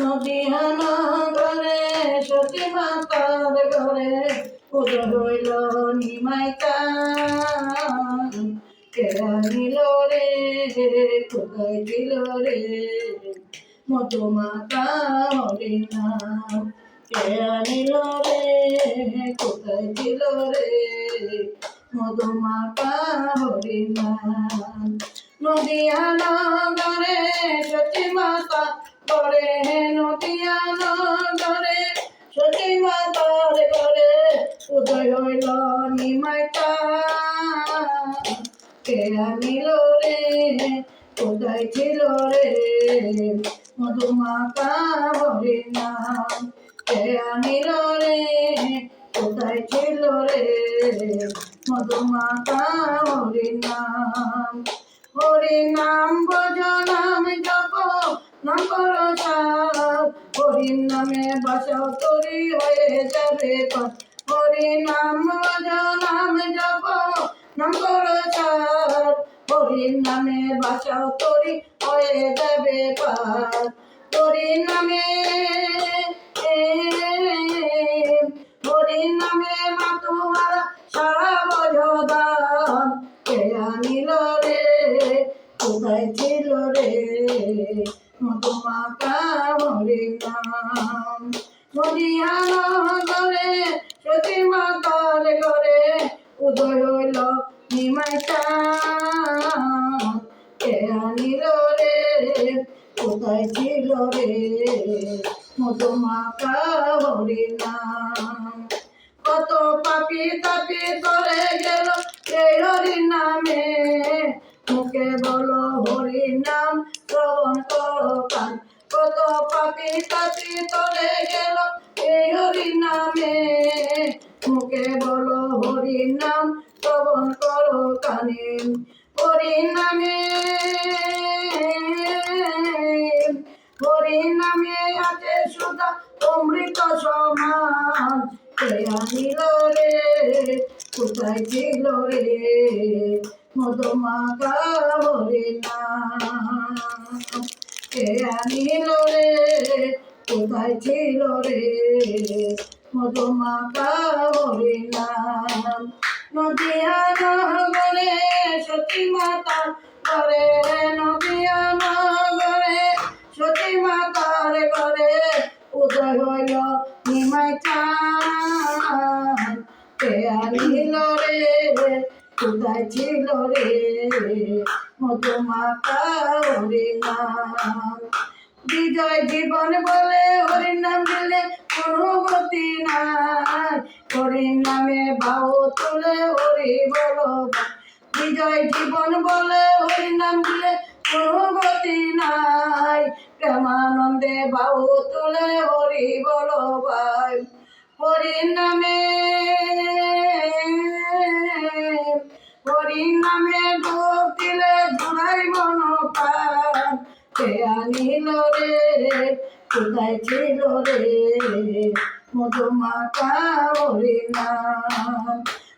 নদীহানা ঘরে সতী মাতার ঘরে উদয় হইল নিমাই চাঁদ। কে আনিল রে কোথায় ছিল রে মধুমাতা হরিনাম। কে আনিল রে কোথায় ছিল রে মধুমাতা হরিনাম। নদীয়ানা ঘরে সতী মাতা ঘরে নদীয়ানা ঘরে সতী মাতার ঘরে উদয় হইল নিমাই চাঁদ। কে আনিল রে কোথায় ছিল রে মধুমাতা হরিনাম। কে আনিল রে কোথায় ছিল রে মধুমাতা হরিনাম। হরিনাম ভজ নাম জপ নাম কর সার, হরির নামে বাসাও তরি হয়ে যাবে পার। হরিনাম ভজ নাম জপ নাম কর সার, হরির নামে বাসাও তরি হয়ে যাবে পার। হরির নামে হরির নামে মাতুহারা সারা বজদান। কে আনিল রে কোথায় ছিল রে মধুমাতা হরিনাম। নদীয়ানা ঘরে সতী মাতার ঘরে উদয় হইল নিমাই চাঁদ। কে আনিল রে কোথায় ছিল রে মধুমাতা হরিনাম। কত পাপি তাপি করে গেল এই হরির নামে, মুখে বলো হরির নাম শ্রবণ করো কান। কত পাপি তাপি করে গেল এই হরির নামে, মুখে বলো হরির নাম শ্রবণ করো কানে। হরির নামে হরির নামে আছে সুধা অমৃত সমান। কে আনিল রে কোথায় ছিল রে মধুমাতা হরিনাম। কে আনিল রে কোথায় ছিল রে মধুমাতা হরিনাম। নদীয়ানা ঘরে সতী মাতা ঘরে নদীয়ানা ঘরে সতী মাতার ঘরে উদয় হইল নিমাই চাঁদ। কে আনিল রে কোথায় ছিল রে মধুমাতা হরিনাম। বিজয় জীবন বলে হরির নাম দিলে কোনো গতি নাই, হরির নামে বাউ তুলে হরি বলো। বিজয় জীবন বলে হরির নাম দিলে কোনো গতি নাই, প্রেমানন্দে বাউ তুলে হরি বলো ভাই। হরির নামে হরির নামে ডুব দিলে জুড়াই মন প্রাণ। কে আনিল রে কোথায় ছিল রে মধুমাতা হরিনাম।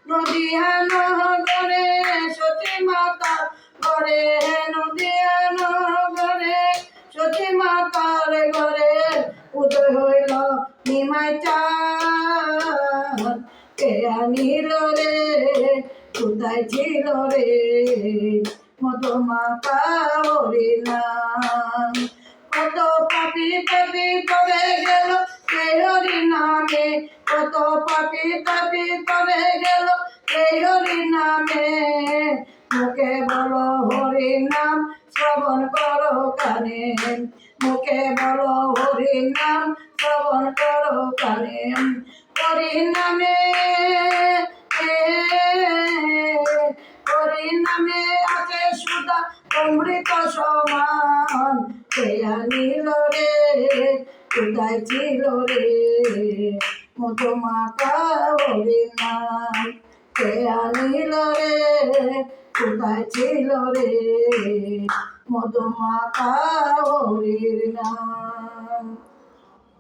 নদীয়ানা ঘরে সতী মাতা ঘরে নদীয়ানা ঘরে সতী মাতার ঘরে উদয় হইল নিমাই চাঁদ। কে আনিল রে কোথায় ছিল রে মধুমাতা হরিনাম। কত পাপি তাপি করে গেল এই হরি নামে, কত পাপি তাপি করে গেল এই হরি নামে, মুখে বলো হরি নাম শ্রবণ করো কানে। মুখে বলো হরি নাম শ্রবণ করো কানে। হরি নামে হরি নামে আছে সুধা অমৃত সমান। কে আনিল রে কোথায় ছিল রে মধুমাতা হরিনাম। কে আনিল রে কোথায় ছিল রে মধুমাতা হরিনাম।